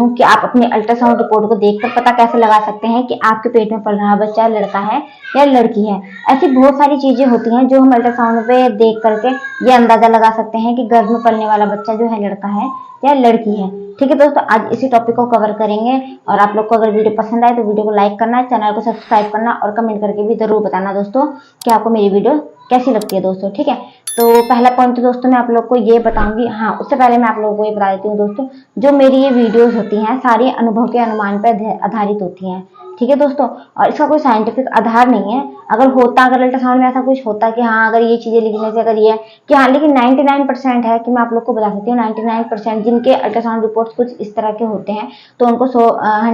हूँ कि आप अपने अल्ट्रासाउंड रिपोर्ट को देखकर पता कैसे लगा सकते हैं कि आपके पेट में पल रहा बच्चा लड़का है या लड़की है। ऐसी बहुत सारी चीजें होती हैं जो हम अल्ट्रासाउंड पे देख करके ये अंदाजा लगा सकते हैं कि गर्भ में पलने वाला बच्चा जो है लड़का है या लड़की है। ठीक है दोस्तों, आज इसी टॉपिक को कवर करेंगे। और आप लोग को अगर वीडियो पसंद आए तो वीडियो को लाइक करना, चैनल को सब्सक्राइब करना और कमेंट करके भी जरूर बताना दोस्तों कि आपको मेरी वीडियो कैसी लगती है दोस्तों। ठीक है, तो पहला पॉइंट तो दोस्तों मैं आप लोग को ये बताऊंगी। हाँ, उससे पहले मैं आप लोगों को ये बता देती हूँ दोस्तों, जो मेरी ये वीडियोस होती हैं सारी अनुभव के अनुमान पर आधारित होती हैं। ठीक है दोस्तों, और इसका कोई साइंटिफिक आधार नहीं है। अगर अल्ट्रासाउंड में ऐसा कुछ होता कि हाँ अगर ये चीजें लिखने से अगर ये कि हाँ, लेकिन 99% है कि मैं आप लोग को बता सकती हूँ 99% जिनके अल्ट्रासाउंड रिपोर्ट्स कुछ इस तरह के होते हैं तो उनको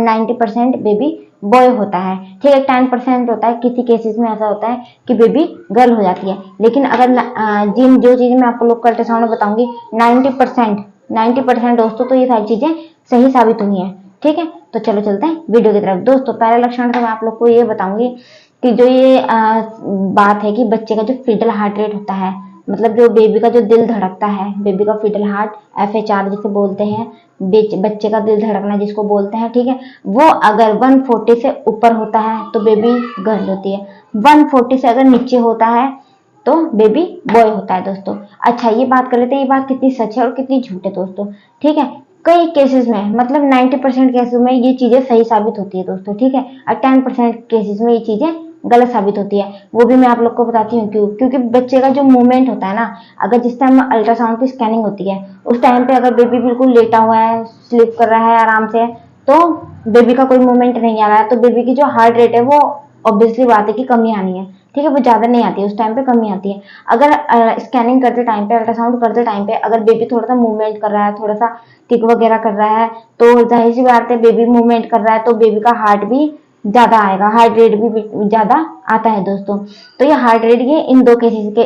90% बेबी बॉय होता है। ठीक है, 10% होता है, किसी केसेस में ऐसा होता है कि बेबी गर्ल हो जाती है। लेकिन अगर जो चीजें मैं आपको लोग को अल्ट्रासाउंड में बताऊंगी 90% दोस्तों, तो ये सारी चीजें सही साबित हुई हैं। ठीक है, तो चलो चलते हैं वीडियो की तरफ। दोस्तों पहला लक्षण तो मैं आप लोग को ये बताऊंगी कि जो ये बात है कि बच्चे का जो फीटल हार्ट रेट होता है, मतलब जो बेबी का जो दिल धड़कता है, बेबी का फीटल हार्ट FHR जिसे बोलते हैं, बच्चे का दिल धड़कना जिसको बोलते हैं, ठीक है, वो अगर 140 से ऊपर होता है तो बेबी गर्ल होती है। 140 से अगर नीचे होता है तो बेबी बॉय होता है दोस्तों। अच्छा, ये बात कर लेते हैं, ये बात कितनी सच है और कितनी झूठ है दोस्तों। ठीक है, कई केसेस में मतलब 90% केसेस में ये चीजें सही साबित होती है दोस्तों। ठीक है, और 10% केसेस में ये चीजें गलत साबित होती है। वो भी मैं आप लोग को बताती हूँ क्यों। क्योंकि बच्चे का जो मूवमेंट होता है ना, अगर जिस टाइम अल्ट्रासाउंड की स्कैनिंग होती है उस टाइम पे अगर बेबी बिल्कुल लेटा हुआ है, स्लीप कर रहा है आराम से, तो बेबी का कोई मूवमेंट नहीं आ रहा है, तो बेबी की जो हार्ट रेट है वो ऑब्वियसली बात है कि कमी आनी है। ठीक है, वो ज्यादा नहीं आती है, उस टाइम पे कमी आती है। अगर स्कैनिंग करते टाइम पे, अल्ट्रासाउंड करते टाइम पे अगर बेबी थोड़ा सा मूवमेंट कर रहा है, थोड़ा सा किक वगैरह कर रहा है, तो जाहिर सी बात है बेबी मूवमेंट कर रहा है तो बेबी का हार्ट भी ज्यादा आएगा, हार्ट रेट भी ज्यादा आता है दोस्तों। तो ये हार्ट रेट ये इन दो केसेस के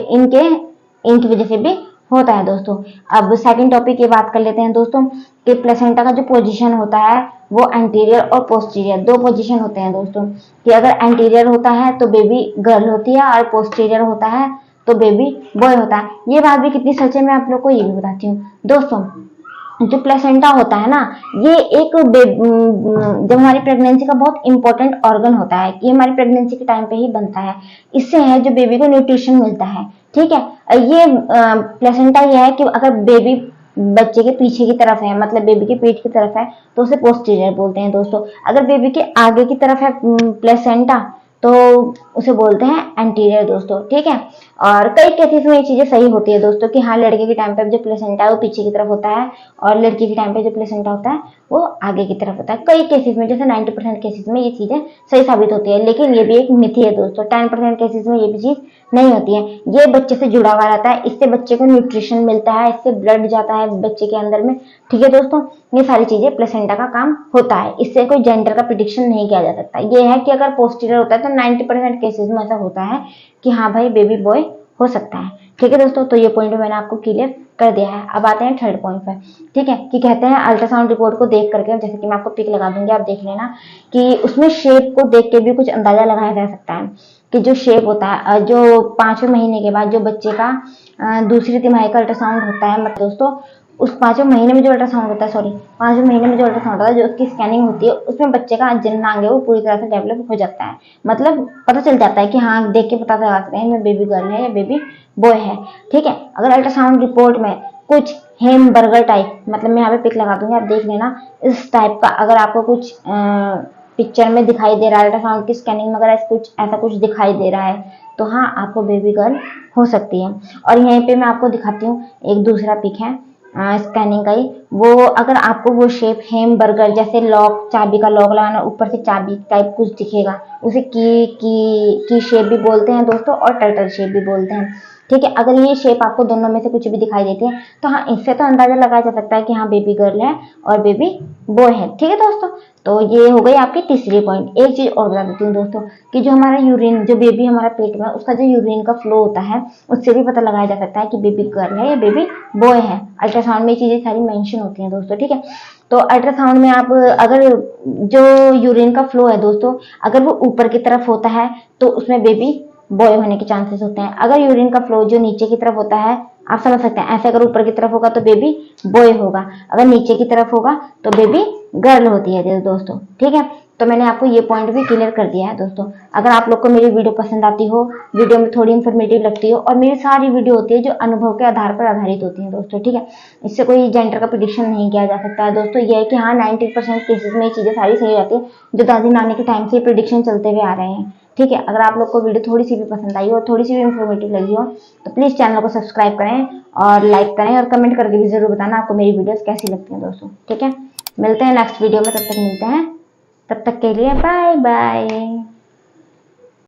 इनकी वजह से भी होता है दोस्तों। अब सेकंड टॉपिक की बात कर लेते हैं दोस्तों कि प्लेसेंटा का जो पोजीशन होता है वो एंटीरियर और पोस्टीरियर दो पोजीशन होते हैं दोस्तों। कि अगर एंटीरियर होता है तो बेबी गर्ल होती है और पोस्टीरियर होता है तो बेबी बॉय होता है। ये बात भी कितनी सच है मैं आप लोग को ये भी बताती हूँ दोस्तों। जो प्लेसेंटा होता है ना, ये एक जब हमारी प्रेगनेंसी का बहुत इंपॉर्टेंट ऑर्गन होता है कि हमारी प्रेगनेंसी के टाइम पे ही बनता है। इससे है जो बेबी को न्यूट्रिशन मिलता है। ठीक है, ये प्लेसेंटा ये है कि अगर बेबी बच्चे के पीछे की तरफ है, मतलब बेबी के पेट की तरफ है, तो उसे पोस्टीरियर बोलते हैं दोस्तों। अगर बेबी के आगे की तरफ है प्लेसेंटा तो उसे बोलते हैं एंटीरियर दोस्तों। ठीक है, और कई केसेस में ये चीजें सही होती है दोस्तों कि हाँ, लड़के के टाइम पे जो प्लेसेंटा है वो पीछे की तरफ होता है और लड़की के टाइम पे जो प्लेसेंटा होता है वो आगे की तरफ होता है। कई केसेस में, जैसे 90% केसेस में ये चीजें सही साबित होती है। लेकिन ये भी एक मिथी है दोस्तों, 10% केसेस में ये भी चीज नहीं होती है। ये बच्चे से जुड़ा हुआ रहता है, इससे बच्चे को न्यूट्रिशन मिलता है, इससे ब्लड जाता है बच्चे के अंदर में। ठीक है दोस्तों, ये सारी चीजें प्लेसेंटा का काम होता है, इससे कोई जेंडर का प्रिडिक्शन नहीं किया जा सकता। ये है कि अगर पोस्टीरियर होता है तो 90% केसेस में ऐसा होता है कि हाँ भाई बेबी बॉय हो सकता है। ठीक है दोस्तों, तो ये पॉइंट मैंने आपको क्लियर कर दिया है। अब आते हैं थर्ड पॉइंट पर। ठीक है, कि कहते हैं अल्ट्रासाउंड रिपोर्ट को देख करके, जैसे कि मैं आपको पिक लगा दूंगी, आप देख लेना कि उसमें शेप को देख के भी कुछ अंदाजा लगाया जा सकता है कि जो शेप होता है, जो 5वें महीने के बाद जो बच्चे का दूसरी तिमाही का अल्ट्रासाउंड होता है, मतलब दोस्तों उस 5वें महीने में जो अल्ट्रासाउंड होता है, 5वें महीने में जो अल्ट्रासाउंड होता है, जो उसकी स्कैनिंग होती है, उसमें बच्चे का जननांग है वो पूरी तरह से डेवलप हो जाता है। मतलब पता चल जाता है कि हाँ, देख के पता लगा सकते हैं बेबी गर्ल है या बेबी बॉय है। ठीक है, अगर अल्ट्रासाउंड रिपोर्ट में कुछ हेम बर्गर टाइप, मतलब मैं यहाँ पे पिक लगा दूंगी, आप देख लेना, इस टाइप का अगर आपको कुछ पिक्चर में दिखाई दे रहा है, अल्ट्रासाउंड की स्कैनिंग में अगर ऐसा कुछ दिखाई दे रहा है तो हाँ, आपको बेबी गर्ल हो सकती है। और यहीं पे मैं आपको दिखाती हूँ एक दूसरा पिक है स्कैनिंग का ही। वो अगर आपको वो शेप हेम बर्गर जैसे लॉक, चाबी का लॉक लगाना, ऊपर से चाबी टाइप कुछ दिखेगा, उसे की शेप भी बोलते हैं दोस्तों और टर्टल शेप भी बोलते हैं। ठीक है, अगर ये शेप आपको दोनों में से कुछ भी दिखाई देते हैं तो हाँ, इससे तो अंदाजा लगाया जा सकता है कि हाँ बेबी गर्ल है और बेबी बॉय है। ठीक है दोस्तों, तो ये हो गई आपकी तीसरी पॉइंट। एक चीज और बता देती हूँ दोस्तों कि जो हमारा यूरिन, जो बेबी हमारा पेट में, उसका जो यूरिन का फ्लो होता है उससे भी पता लगाया जा सकता है कि बेबी गर्ल है या बेबी बॉय है। अल्ट्रासाउंड में ये चीजें सारी मेंशन होती हैं दोस्तों। ठीक है, तो अल्ट्रासाउंड में आप अगर जो यूरिन का फ्लो है दोस्तों, अगर वो ऊपर की तरफ होता है तो उसमें बेबी बॉय होने के चांसेस होते हैं। अगर यूरिन का फ्लो जो नीचे की तरफ होता है, आप समझ सकते हैं। ऐसे अगर ऊपर की तरफ होगा तो बेबी बॉय होगा, अगर नीचे की तरफ होगा तो बेबी गर्ल होती है दोस्तों, ठीक है। तो मैंने आपको ये पॉइंट भी क्लियर कर दिया है दोस्तों। अगर आप लोग को मेरी वीडियो पसंद आती हो, वीडियो में थोड़ी इन्फॉर्मेटिव लगती हो, और मेरी सारी वीडियो होती है जो अनुभव के आधार पर आधारित होती है दोस्तों, ठीक है। इससे कोई जेंडर का प्रिडिक्शन नहीं किया जा सकता है दोस्तों। ये है कि हाँ 90% केसेस में ये चीजें सारी सही रहती है, जो दादी नानी के टाइम से प्रिडिक्शन चलते हुए आ रहे हैं, ठीक है। अगर आप लोग को वीडियो थोड़ी सी भी पसंद आई हो और थोड़ी सी भी इन्फॉर्मेटिव लगी हो तो प्लीज चैनल को सब्सक्राइब करें और लाइक करें, और कमेंट करके भी जरूर बताना आपको मेरी वीडियोस कैसी लगती हैं दोस्तों, ठीक है। मिलते हैं नेक्स्ट वीडियो में, तब तक मिलते हैं, तब तक के लिए बाय बाय।